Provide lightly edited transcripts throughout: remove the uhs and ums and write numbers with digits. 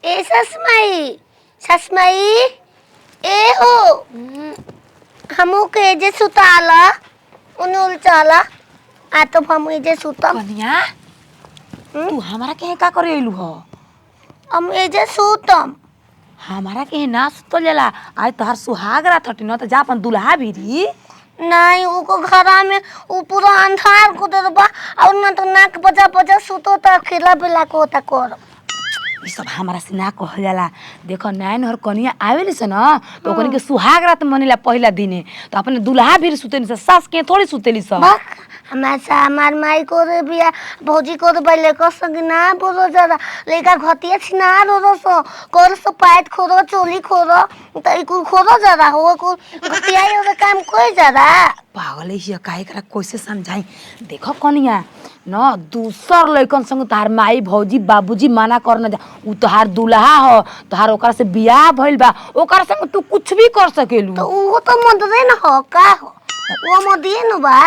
ए ससमाई ए हो हमू के जे सुताला उनुल चला आ तो हम जे सुतम कनिया तू हमारा के का करे आइलू हो? हम ए जे सुतम हमारा के ना सुतल जाला। आज तोहार सुहाग रात हटी न त जा अपन दुल्हा भिरी। नहीं उको घरा में उ पूरा अंधार को दे बा और ना तो नाक बजा बजा सुतो त खिला बिला को त कर ई सब हमारा से ना कहल जाला। देखो नैन और कनिया आवेली से न तो कनी के सुहाग रात मनेला पहला दिने तो अपने दुल्हा भिरी सुतेली से सास के थोड़ी सुतेली सब। हमार माई को रे बिया भौजी को रे बैले को संग ना बोलो जरा लेका घटिया छिना रो सो कर सो पैट खोरो चोली खोरो त इकुल खोरो जरा हो को घटिया यो काम कोई जरा पागल है काहे करा कैसे समझाई। देखो कनिया न दूसर लइकन संग तार माई भौजी बाबूजी मना करना जा उ तोहार दुल्हा हो तोहार ओकरा से बियाह भइल बा ओकरा संग तू कुछ भी कर सकेलू। तो वो तो मदरे न हो का हो वो मदिए न बा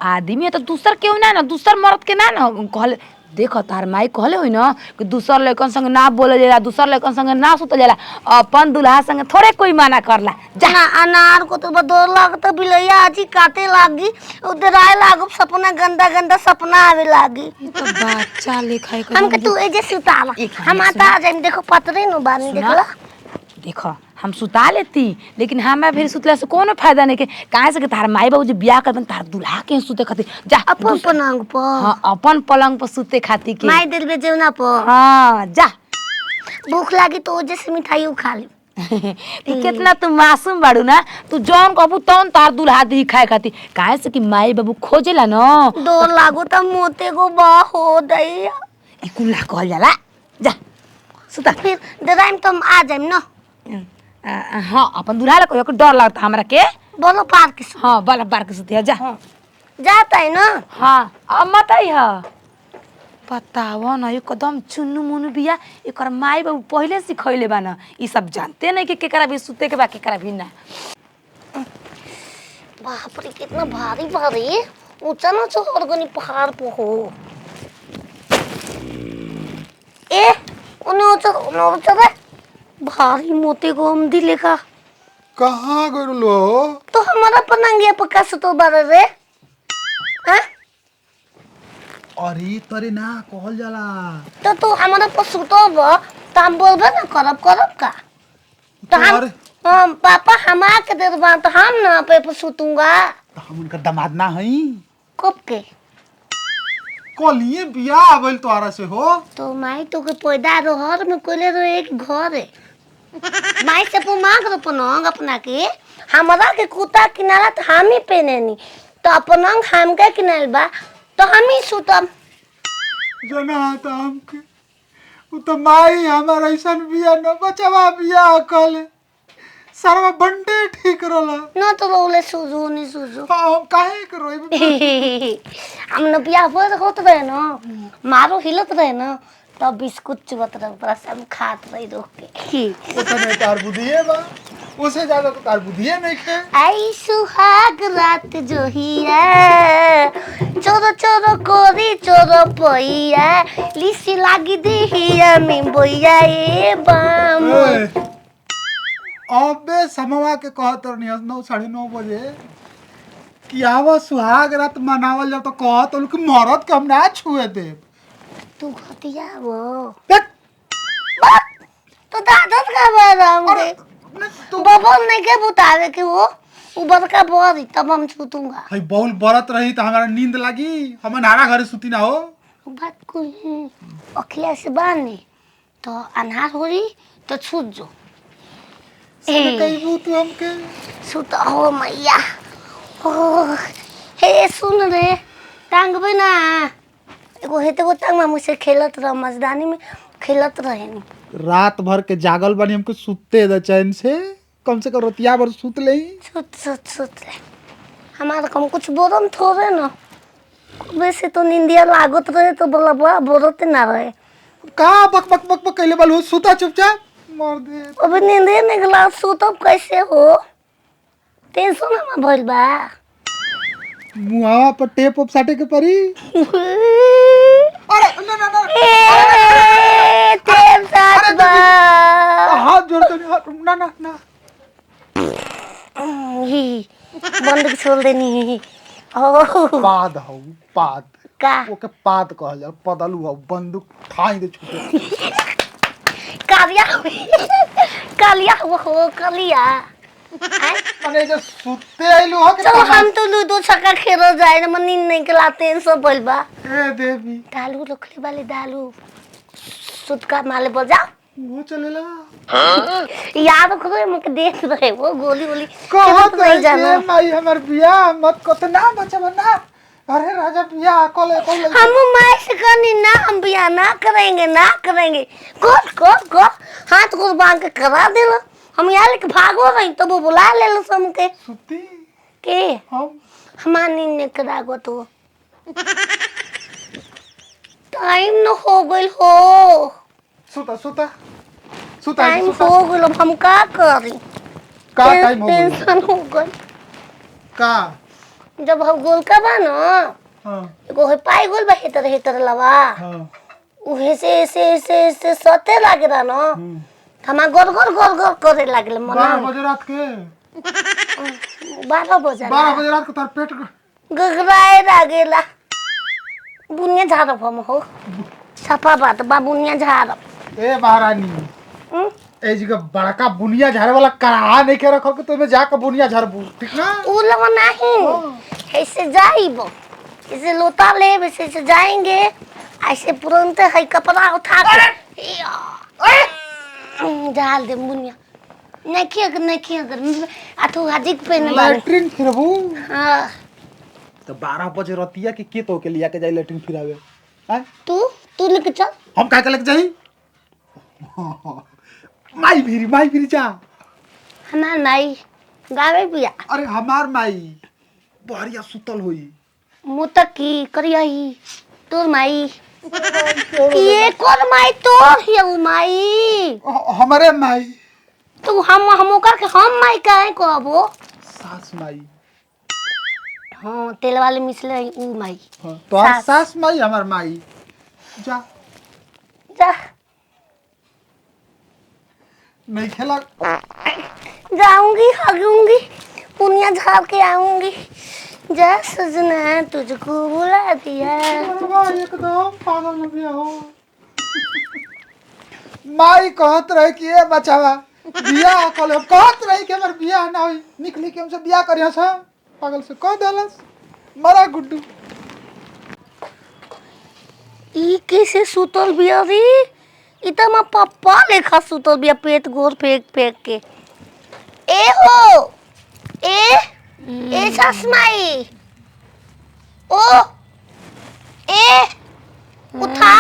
आदमी तो दूसर केहू ना दूसर मर्द के ना कहले। देखो तार माई कहले होई न कि दूसर लइकन संग ना बोले जाला दूसर लइकन संग ना सुतल जाला अपन दुल्हा संग थोड़े कोई मना करला। जना अनार को तो बदोर लागत बिलैया आजी काटे लागी उधराए लागो सपना गंदा गंदा सपना आवे लागी। तो बच्चा लिखाई कर हम के तू ए जे सुतावा हम आता आ जाई देखो पतरे नु बानी देखला। देखो हम सुता लेती लेकिन हमें फिर सुतला से कोनो फायदा नहीं के काहे से के तार माई बाबू जे बियाह करबन तार दुल्हा के सुते खातिर जा अपन पलंग पर। हां अपन पलंग पर सुते खातिर के माई दिल में जेवना पर। हां जा भूख लागी तो जे से मिठाई खा ली। ती कितना तू मासूम बाड़ू ना तू जौन कहबू तौन तार दुल्हा दी खाए खातिर काहे से कि माई बाबू खोजेला न डोर लागो त मोते को बा हो दैया ई कुल्ला कहल जाला। जा सुता फिर दराइम तुम आ जाइम न। हाँ अपन दुल्हा ला कोई डर लगता हमरा के बोलो पार्क से। हाँ बाला बार के सुते जा। जाता है ना। हाँ अब मत आई है बताओ न एकदम चुन्नू मुन्नू बिया एकर माई बाबू पहले सिखैले बा न ई सब जानते नहीं कि केकरा भी सुते के बा केकरा भी ना। बाप रे कितना भारी भारी ऊंचा ना चढ़ गनी पहाड़ पे हो। ए उन्हें ऊंचा भारी मोते को हम दिले का कहाँ गइल लो? तो हमारा पनंगिया पक्का सुतो बारे रे हाँ? अरे तरे ना कहल जाला। तो तू हमारा पर सुतो बा तो हम बोलबे ना करब का तो हम पापा हमारा के दे दबा तो हम ना पे सुतूंगा। तो हम उनका दामाद ना हई कब के कलिए बियाह भइल तोहरा से हो। तो माई तो के पैदा रहर में कोले रो एक घर है माई से पो मांग रो पनंग अपना के हमरा के कुत्ता किनारा तो हम ही पेनेनी तो अपनंग हम के किनाल बा तो हम ही सुतम जना त हमके उ त माई हमार ऐसन बिया न बचवा बियाह कले सरवा बंडे ठीक रहला न तो रोले सुजू नहीं सुजू हम काहे करो हम न बियाह होत रहे न मारो हिलत रहे न तब बिस्कुट चुबत रहे ऊपर से हम खात रही रोक के उतने तार बुधिए बा उसे ज्यादा तो तार बुधिए नहीं खे। आई सुहाग रात जो हिया चोरो चोरो कोरी चोरो पोइया लिसी लागी दिहिया में बोइया ए बाम अबे समवा के कहत रहनी 9 9:30 बजे कि आवा सुहाग रात मनावल जाओ तो कहत लोग कि मरद के हम ना छुए दे। तू घटिया वो तो दादत का बाराम के तू बबल नहीं के बुतावे के वो ऊपर का बोरी तब हम छूतूंगा भाई बहुल बरत रही तो हमारा नींद लगी हम नारा घरे सुती ना हो। बात कोई अखिया से बानी तो अनहार हो रही तो छूट जो सब कहिबू तू हमके सुत हो मैया ओ हे सुन रे टांग भी ना एगो हेते को टांग में मुझसे खेलत रह मजदानी में खेलत रहे नी रात भर के जागल बनी हमको सुते दे चैन से कम से कम रतिया भर सुत ले। सुत ले हमारा कम कुछ बोरम थोड़े ना वैसे तो निंदिया लागत रहे तो बोला बोरते ना रहे का बक बक बक बक कैले बालू सुता चुपचाप मर दे। अबे नींदे निकला सुतब कैसे हो टेंशन में भइल बा मुहावा पर टेप उप साटे के परी। अरे ना ना ना टेप साथ बा ही बंदूक छोड़ देनी ओ पाद हौ पाद का ओके पाद कहल जा पदलू हौ बंदूक ठाई दे छुटे कालिया कालिया वो कालिया माने जो सुते आइलू हो के चलो हम तो लूडो छक्का खेलो जाए ना मन नींद नहीं खिलाते हैं सब बलबा ए देवी दालू रखले वाले दालू सुतका माले बजा वो चलेला याद करो मुझे देख रहे वो गोली गोली कहत नहीं जाना माई हमर बियाह मत कत ना बचब ना अरे राजा बियाह कोले हम माई से करनी ना हम बियाह ना करेंगे को हाथ को बांध के करा देलो हम यहाँ लेके भागो रही तो वो बुला ले लो सम के सुती के हम हमार नींद ने करा गो तो टाइम न हो गइल हो सुता सुता सुता टाइम हो गइल हम का करी का टाइम हो गइल टेंशन हो गइल का जब हम गोल का बा न हां एगो है पाई गोल बा हेतर लवा हां उहे से सते लागे रहा न हमा गोल करे लागल मन 12 बजे रात के 12 बजे 12 बजे रात के तार पेट गगराए लागेला बुनिया झाड़ब हम हो छपा बात बा बुनिया झाड़ब ए महारानी ए जगह बड़का बुनिया झाड़े वाला कढ़ा नहीं के रखल के तो में जाके बुनिया झाड़बू ठीक ना उ लगा नहीं ऐसे जाइब ऐसे लोटा ले ऐसे जाएंगे ऐसे तुरंत है कपड़ा उठा के झाल दे बुनिया नहीं अगर अथु हाजिक पहने लैट्रिन फिरबू हां तो 12 बजे रतिया के तो के लिया के जाई लैट्रिन फिरावे हैं तू लेके चल हम का लेके जाई माई भीरी जा हमार माई गावे पिया अरे हमार माई बढ़िया सुतल होई मुतकी करियाई तोर माई ये कौन माई तोर है वो माई हमारे माई तू हम कर के हम माई काहे कहबो सास माई हां तेल वाले मिसले ऊ माई हाँ, तो सास माई हमार माई जा जा नहीं खेला जाऊंगी हगूंगी पुनिया झाड़ के आऊंगी जा सजना तुझको बुला दिया एकदम पागल हो गया हो माई कहत रहे कि ए बचावा बियाह कले कहत रही कि हमर बियाह ना होई निकली के हमसे बियाह करिया छ पागल से कह देलस मरा गुड्डू ई कैसे सुतल बिया रे ई त म पप्पा लेखा सुतल बिया पेट गोर फेंक के ए हो ए ससमाई ओ ए उठा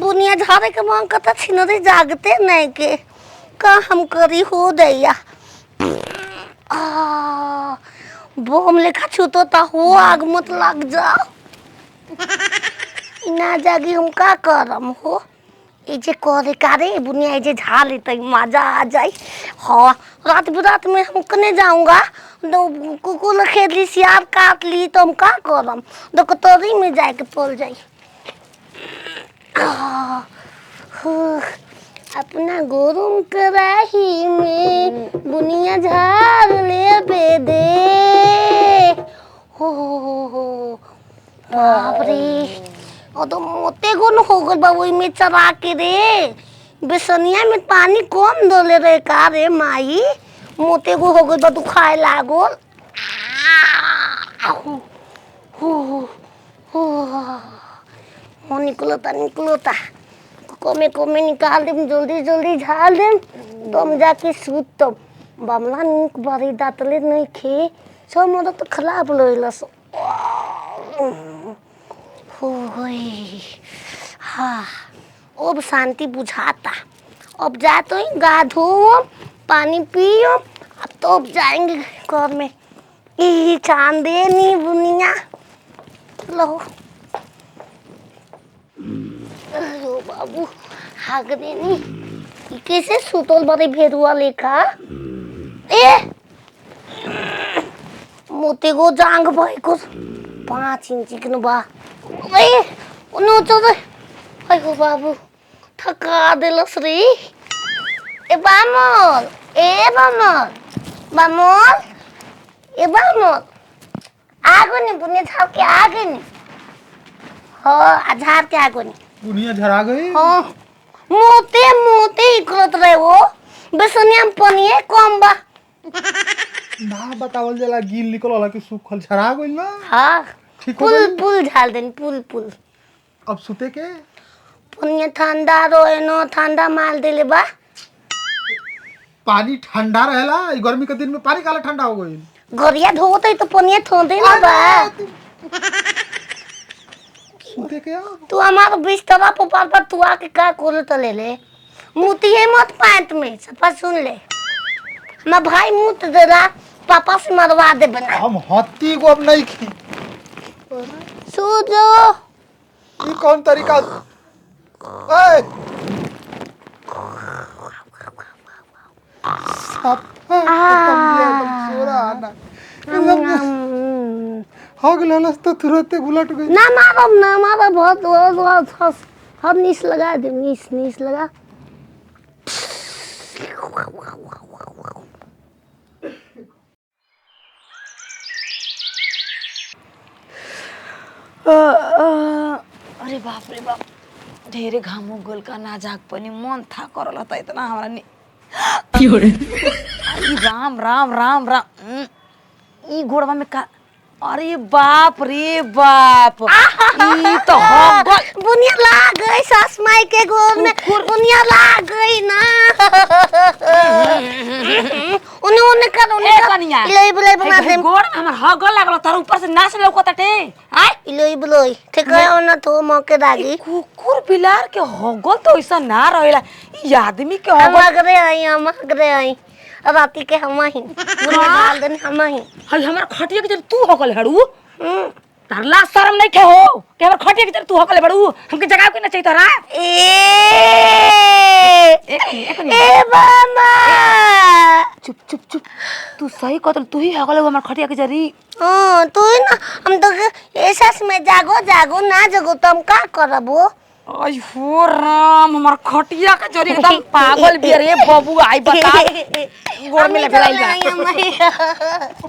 बुनिया झाड़े के मांग कता छिनरी जागते नहीं के का हम करी हो दैया बम लेखा छूतो ता हो आग मत लग जाओ ना जागी हम का करम हो ए जे करे कारे बुनिया ए जे झाड़ लेते मजा आ जाए हाँ रात बिरात में हम कने जाऊंगा तो कुकुर खेत ली सियार काट ली तो हम का करम डॉक्टरी में जाए के पड़ जाई अपना गोरुम कराही में बुनिया झाड़ ले बेदे हो बाप रे और तो मोते गुन हो गल बा वही में चरा के रे बेसनिया में पानी कम दोले रे का रे माई मोते गो हो गल बा दुखाए लागल हो निकलता कमे निकाल देम जल्दी झाल देम तुम जाके सूत तब बमला निक बड़ी दातले नहीं खे सब मोर तो खराब लइलस होई हाँ अब शांति बुझाता अब जा तो ही गा धो पानी पियो अब तो अब जाएंगे घर में ई चांदनी बुनिया लो अरे बाबू हाग देनी ई कैसे सुतल बड़े भेरुआ लेखा ए मोते गो जांग भाई को 5 इंच के बा ए नो चल अयो बाबू थका देलस रे ए बामल बामल ए बामोर आगो नि बुनिया झाड़ के आगे नि हो झाड़ के आगो नि बुनिया झरा गई। हो मोते मोते इकरत रहे वो बेसनिया में पनिए कम बा ना बतावल जाला गिल निकल वाला कि सूखल झरा गइल ना। हाँ ठीक हो पुल गइल? पुल झाड़ देन पुल पुल अब सुते के पनिया ठंडा रोए न ठंडा माल देले बा पानी ठंडा रहेला। ई गर्मी के दिन में पानी काला ठंडा हो गइल। गरिया धोते तो पनिया ठोंदे ना बा सुते के अब तू हमारा बिस्तर पर तू आके का कोल तो ले ले मुती है मत पैंट में सफा सुन ले मैं भाई मुत देला पापा से मरवा दे बना हम हत्ती को अब नहीं खी। सो जो ई कौन तरीका ए हो गइल तो तुरंत उलट गई। ना मारो बहुत बहुत हंस हम नीस लगा दे नीस नीस लगा अरे बाप रे बाप ढेरे घाम हो गल का ना जाग पनी मन था करल त इतना हमरा ने अरे राम राम राम राम ई घोड़वा में का अरे बाप रे बाप ई तो हो गल बुनिया लाग गई सास माई के गोद में बुनिया लाग गई ना उन्हें कर ए कनिया इलोई बुलाई बना दे गोड़ में हमर हो गल लागल तार ऊपर से नाच लौकताटे आय इलोई बुलाई ठीक है ना तो मौके दागी कुकुर बिलार के हो गल तो ऐसा ना रहेला ई आदमी के हो गल हम अगरे आई राती के हम ही बुनिया डाल देने हम ही हल हमर खटिया के जब तू हो गल हड़ू तरला शर्म नहीं थे हो के हमर खटिया के जब तू हो गल बड़ू हमके जगह के ना चाहिए तोरा ए मामा चुप चुप चुप तू सही कहत तू ही हो गल हमर खटिया के जरी हां तू ही ना हम तो ऐसा में जागो जागो ना जागो तो हम का करबो आई हो राम हमर खटिया के जरी एकदम पागल बिया रे बाबू आई बता गोड़ में लगलाई बा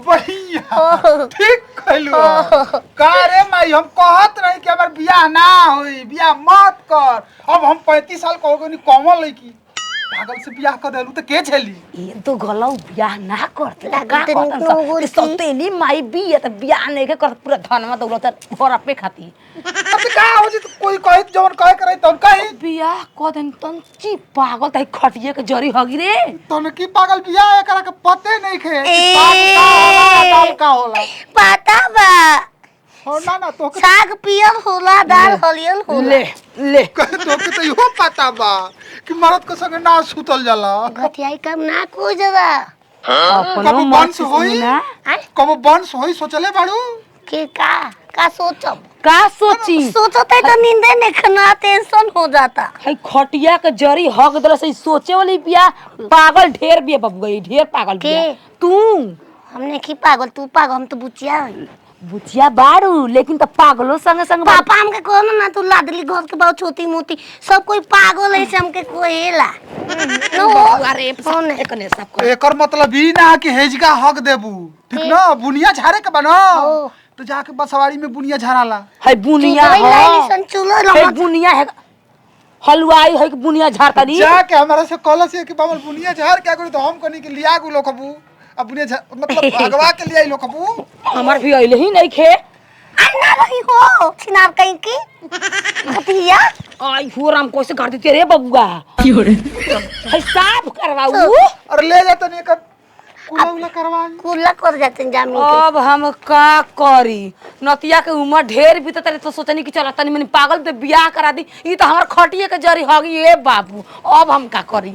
बढ़िया ठीक कहलू। का रे माई हम कहत रही कि हमर बियाह ना होई बियाह मत कर। अब हम 35 साल का हो गनी कमल लईकी पागल से बियाह कर देलू त के झेली। ये तो गलौ बियाह ना करते का लागत करत निकलो गोरी। सौतेली माई बिया त बियाह नहीं के करत पूरा धनमा दौलत घर अपने खाती अब का हो जी कोई कहे जवन कहे करे तब कही बियाह क दिन तन ची पागल तई खटिए के जरी हगी रे तने की पागल बियाह एकरा के पते नहीं खे कि साग का होला दाल का होला। पता बा हो ना ना तो साग पियर होला दाल हरियर होला ले ले कहे तो के तो इहो पता बा कि मर्द के संगे ना सुतल जाला। घटियाई काम ना को जरा अपनो कबो मन वंश होई ना कबो वंश होई सोचले बाड़ू के का सोचब का सोची सोचते तो नींदे नहीं खाना टेंशन हो जाता हई खटिया के जरी हग दल से सोचे वाली बियाह पागल ढेर बिया बब गई ढेर पागल बिया के? तू हमने की पागल तू पागल हम तो बुचिया हई बुचिया बाड़ू लेकिन त पागलो संग संग पापा हमके कहना ना तू लाडली घर के बहुत छोटी मोटी सब कोई पागल है से हमके कोहेला नो अरे होने। एकने सब कर एकर मतलब ई ना कि हेजगा हक देबू ठीक ना बुनिया झाड़े के बनो ओ। तो जाके बसवाड़ी में बुनिया झाड़ाला। हई बुनिया चुलोई हो लाइली सन चुलो हई रमत बुनिया है हलवाई है कि बुनिया झाड़ता दी जाके हमारा से कॉलेज से कि बाबा बुनिया झाड़ क्या करी तो हम कनी के लिया गु लोकबू अब बुनिया मतलब भगवा के लिए लोकबू हमर भी अइले ही नहीं खे आई ना रही हो छिनार कहीं की भतिया आई हो राम कैसे कर देते रे बबुआ हई साफ करवाऊ और ले जा तनी एक कुला करवा कुला कर जाते हैं जामी के अब हम का करी नतिया के उम्र ढेर बीत तरे तो सोचनी कि चल तनी मनी पागल पे बियाह करा दी ई तो हमर खटिए के जरी हगी ए बाबू अब हम का करी।